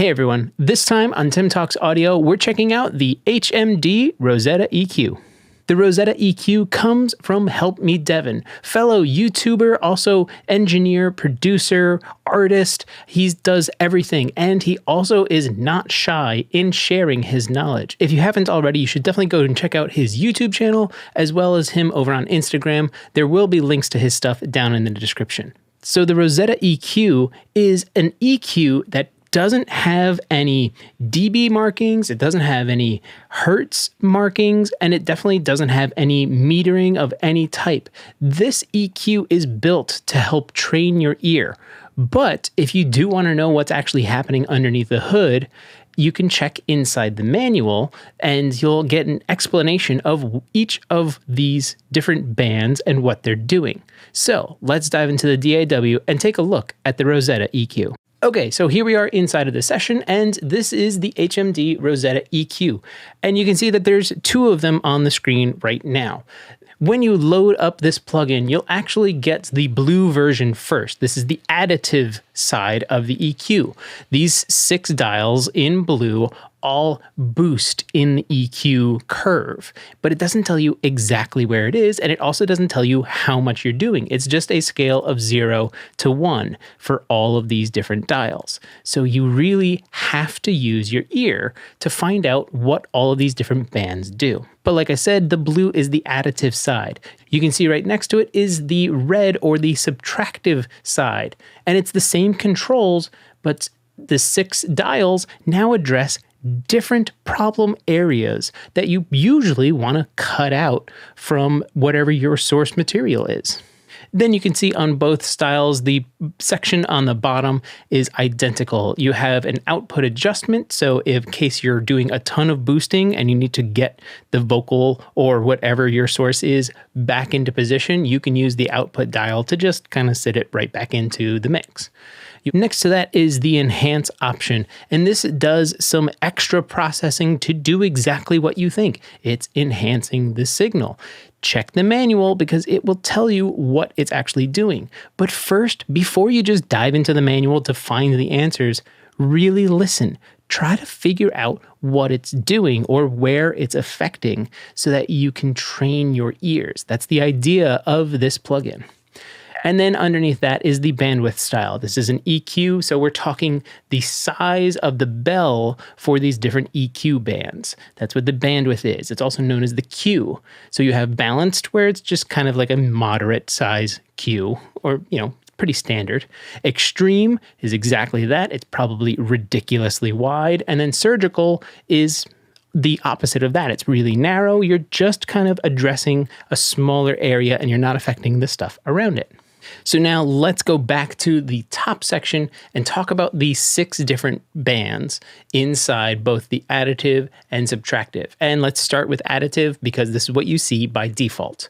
Hey everyone, this time on Tim Talks Audio, we're checking out the HMD Rosetta EQ. The Rosetta EQ comes from Help Me Devvon, fellow YouTuber, also engineer, producer, artist. He does everything, and he also is not shy in sharing his knowledge. If you haven't already, you should definitely go and check out his YouTube channel, as well as him over on Instagram. There will be links to his stuff down in the description. So the Rosetta EQ is an EQ that doesn't have any dB markings, it doesn't have any hertz markings, and it definitely doesn't have any metering of any type. This EQ is built to help train your ear. But if you do want to know what's actually happening underneath the hood, you can check inside the manual and you'll get an explanation of each of these different bands and what they're doing. So let's dive into the DAW and take a look at the Rosetta EQ. Okay, so here we are inside of the session, and this is the HMD Rosetta EQ. And you can see that there's two of them on the screen right now. When you load up this plugin, you'll actually get the blue version first. This is the additive side of the EQ. These 6 dials in blue all boost in the EQ curve, but it doesn't tell you exactly where it is, and it also doesn't tell you how much you're doing. It's just a scale of 0 to 1 for all of these different dials. So you really have to use your ear to find out what all of these different bands do. But like I said, the blue is the additive side. You can see right next to it is the red or the subtractive side, and it's the same controls, but the 6 dials now address different problem areas that you usually want to cut out from whatever your source material is. Then you can see on both styles, the section on the bottom is identical. You have an output adjustment, so in case you're doing a ton of boosting and you need to get the vocal or whatever your source is back into position, you can use the output dial to just kind of sit it right back into the mix. Next to that is the enhance option, and this does some extra processing to do exactly what you think. It's enhancing the signal. Check the manual because it will tell you what it's actually doing. But first, before you just dive into the manual to find the answers, really listen. Try to figure out what it's doing or where it's affecting so that you can train your ears. That's the idea of this plugin. And then underneath that is the bandwidth style. This is an EQ, so we're talking the size of the bell for these different EQ bands. That's what the bandwidth is. It's also known as the Q. So you have balanced, where it's just kind of like a moderate size Q, or, pretty standard. Extreme is exactly that. It's probably ridiculously wide. And then surgical is the opposite of that. It's really narrow. You're just kind of addressing a smaller area and you're not affecting the stuff around it. So now let's go back to the top section and talk about the 6 different bands inside both the additive and subtractive. And let's start with additive because this is what you see by default.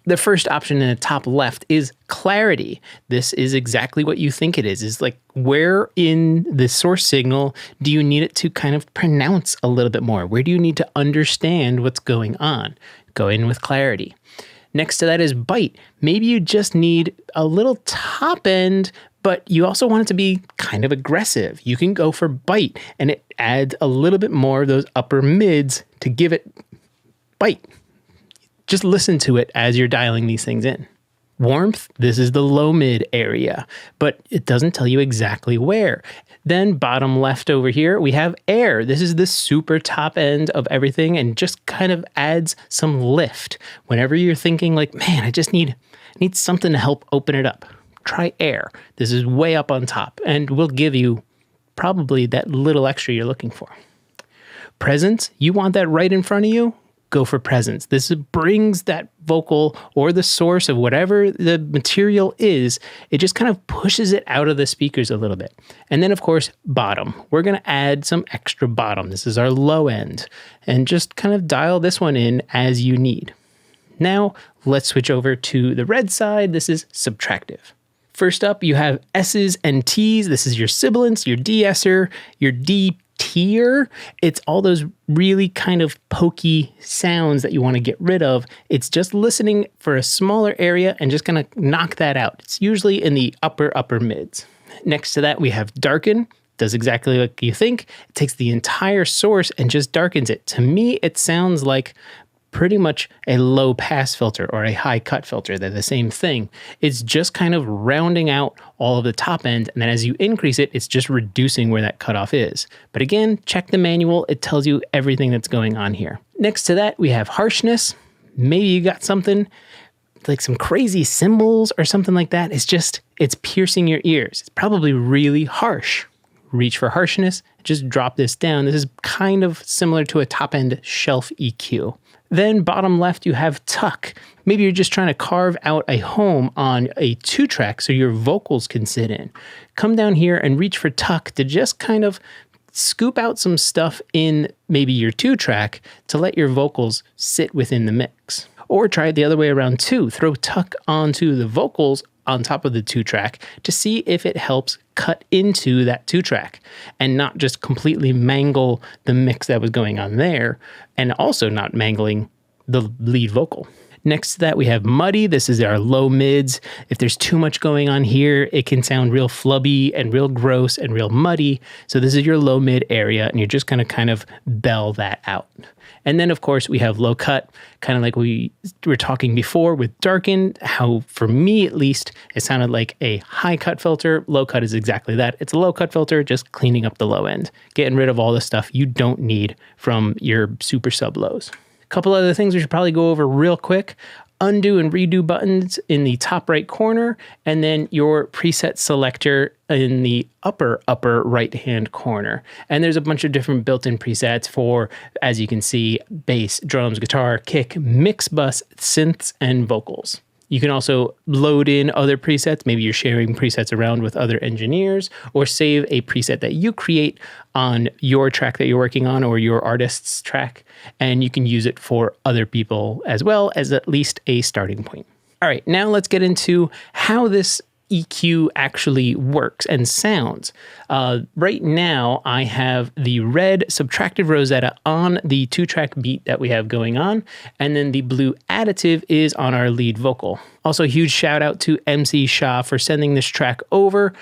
The first option in the top left is clarity. This is exactly what you think it is. It's like, where in the source signal do you need it to kind of pronounce a little bit more? Where do you need to understand what's going on? Go in with clarity. Next to that is bite. Maybe you just need a little top end, but you also want it to be kind of aggressive. You can go for bite, and it adds a little bit more of those upper mids to give it bite. Just listen to it as you're dialing these things in. Warmth, this is the low mid area, but it doesn't tell you exactly where. Then bottom left over here, we have air. This is the super top end of everything and just kind of adds some lift. Whenever you're thinking like, man, I need something to help open it up, try air. This is way up on top and will give you probably that little extra you're looking for. Presence, you want that right in front of you? Go for presence. This brings that vocal or the source of whatever the material is, it just kind of pushes it out of the speakers a little bit. And then of course, bottom. We're going to add some extra bottom. This is our low end, and just kind of dial this one in as you need. Now let's switch over to the red side. This is subtractive. First up, you have S's and T's. This is your sibilance, your de-esser, your D-tier. It's all those really kind of pokey sounds that you want to get rid of. It's just listening for a smaller area and just going to knock that out. It's usually in the upper mids. Next to that, we have darken. does exactly like you think. It takes the entire source and just darkens it. To me, it sounds like pretty much a low pass filter or a high cut filter. They're the same thing. It's just kind of rounding out all of the top end. And then as you increase it, it's just reducing where that cutoff is. But again, check the manual. It tells you everything that's going on here. Next to that, we have harshness. Maybe you got something like some crazy cymbals or something like that. It's piercing your ears. It's probably really harsh. Reach for harshness, just drop this down. This is kind of similar to a top end shelf EQ. Then bottom left, you have tuck. Maybe you're just trying to carve out a home on a 2-track so your vocals can sit in. Come down here and reach for tuck to just kind of scoop out some stuff in maybe your 2-track to let your vocals sit within the mix. Or try it the other way around too. Throw tuck onto the vocals on top of the 2-track to see if it helps cut into that 2-track and not just completely mangle the mix that was going on there, and also not mangling the lead vocal. Next to that, we have muddy. This is our low mids. If there's too much going on here, it can sound real flubby and real gross and real muddy. So this is your low mid area, and you're just going to kind of bell that out. And then, of course, we have low cut, kind of like we were talking before with darken, how, for me at least, it sounded like a high cut filter. Low cut is exactly that. It's a low cut filter, just cleaning up the low end, getting rid of all the stuff you don't need from your super sub lows. A couple other things we should probably go over real quick. Undo and redo buttons in the top right corner, and then your preset selector in the upper right hand corner. And there's a bunch of different built-in presets for, as you can see, bass, drums, guitar, kick, mix bus, synths, and vocals. You can also load in other presets. Maybe you're sharing presets around with other engineers, or save a preset that you create on your track that you're working on or your artist's track, and you can use it for other people as well as at least a starting point. All right, now let's get into how this EQ actually works and sounds. Right now, I have the red Subtractive Rosetta on the 2-track beat that we have going on, and then the blue additive is on our lead vocal. Also, huge shout out to MC Shah for sending this track over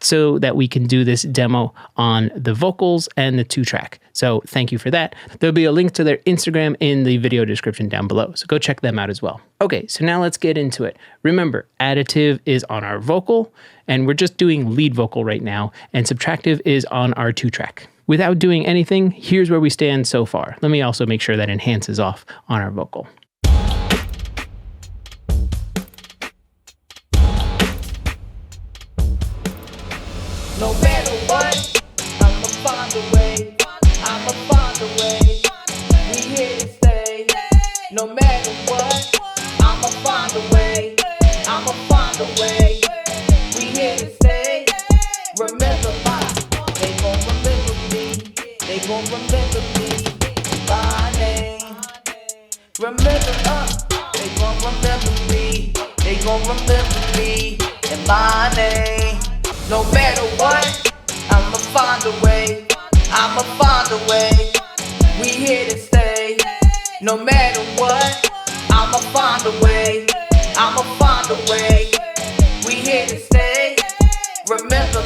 so that we can do this demo on the vocals and the 2-track. So thank you for that. There'll be a link to their Instagram in the video description down below, so go check them out as well. Okay, so now let's get into it. Remember, additive is on our vocal, and we're just doing lead vocal right now, and subtractive is on our 2-track. Without doing anything, here's where we stand so far. Let me also make sure that enhance is off on our vocal. No matter what, I'ma find a way. I'ma find a way. We here to stay. No matter what, I'ma find a way. I'ma find a way. We here to stay. Remember they gon' remember me. They gon' remember me by name. Remember they gon' remember me. They gon' remember me and my name. No matter what, I'ma find a way. I'ma find a way. We here to stay. No matter what, I'ma find a way. I'ma find a way. We here to stay. Remember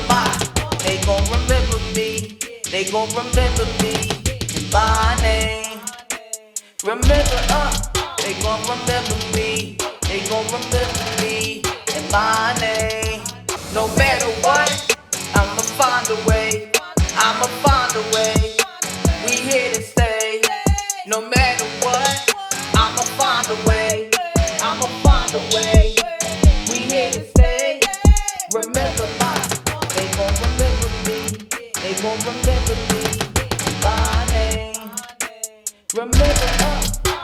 they gon' remember me. They gon' remember me by name. Remember they gon' remember me. They gon' remember me and my name. No matter what, I'ma find a way. I'ma find a way. We here to stay. No matter what, I'ma find a way. I'ma find a way. We here to stay. Remember they gon' remember me. They gon' remember me by name. Remember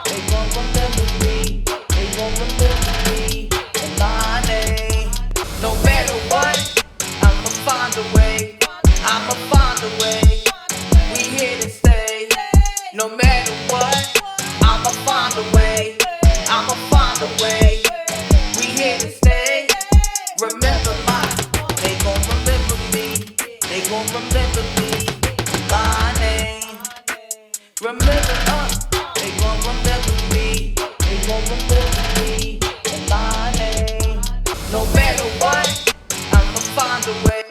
they gon' remember me. They gon' remember me and my name. No matter what, I'ma find a way. I'ma find a way. We here to stay. No matter what, I'ma find a way. I'ma find a way. We here to stay. Remember they gon' remember me. They gon' remember me by name. Remember they gon' remember me. They gon' remember me and my name. No matter what, I'ma find a way.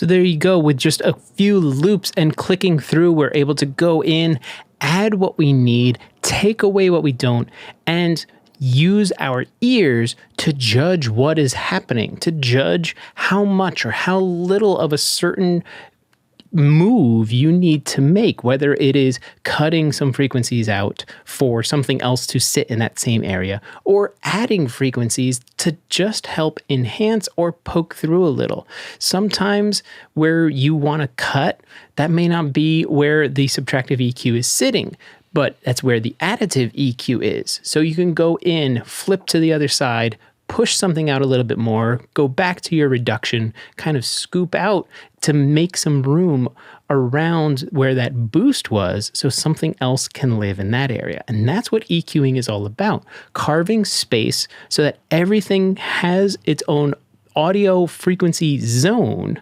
So there you go. With just a few loops and clicking through, we're able to go in, add what we need, take away what we don't, and use our ears to judge what is happening, to judge how much or how little of a certain move you need to make, whether it is cutting some frequencies out for something else to sit in that same area, or adding frequencies to just help enhance or poke through a little. Sometimes where you want to cut, that may not be where the subtractive EQ is sitting, but that's where the additive EQ is. So you can go in, flip to the other side, push something out a little bit more, go back to your reduction, kind of scoop out to make some room around where that boost was so something else can live in that area. And that's what EQing is all about, carving space so that everything has its own audio frequency zone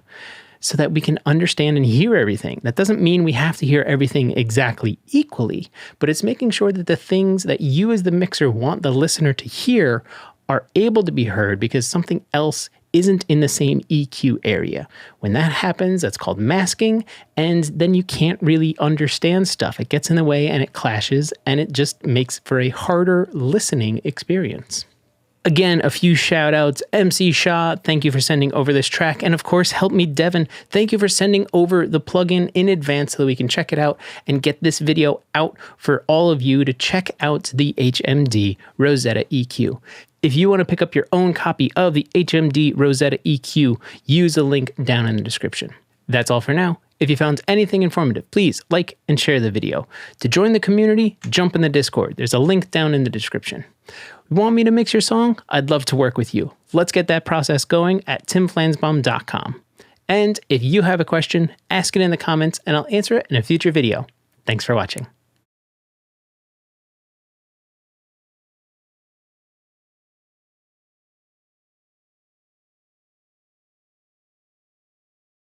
so that we can understand and hear everything. That doesn't mean we have to hear everything exactly equally, but it's making sure that the things that you as the mixer want the listener to hear are able to be heard because something else isn't in the same EQ area. When that happens, that's called masking, and then you can't really understand stuff. It gets in the way and it clashes, and it just makes for a harder listening experience. Again, a few shout outs. MC Shah, thank you for sending over this track. And of course, Help Me Devvon, thank you for sending over the plugin in advance so that we can check it out and get this video out for all of you to check out the HMD Rosetta EQ. If you want to pick up your own copy of the HMD Rosetta EQ, use the link down in the description. That's all for now. If you found anything informative, please like and share the video. To join the community, jump in the Discord. There's a link down in the description. Want me to mix your song? I'd love to work with you. Let's get that process going at timflansbaum.com. And if you have a question, ask it in the comments and I'll answer it in a future video. Thanks for watching.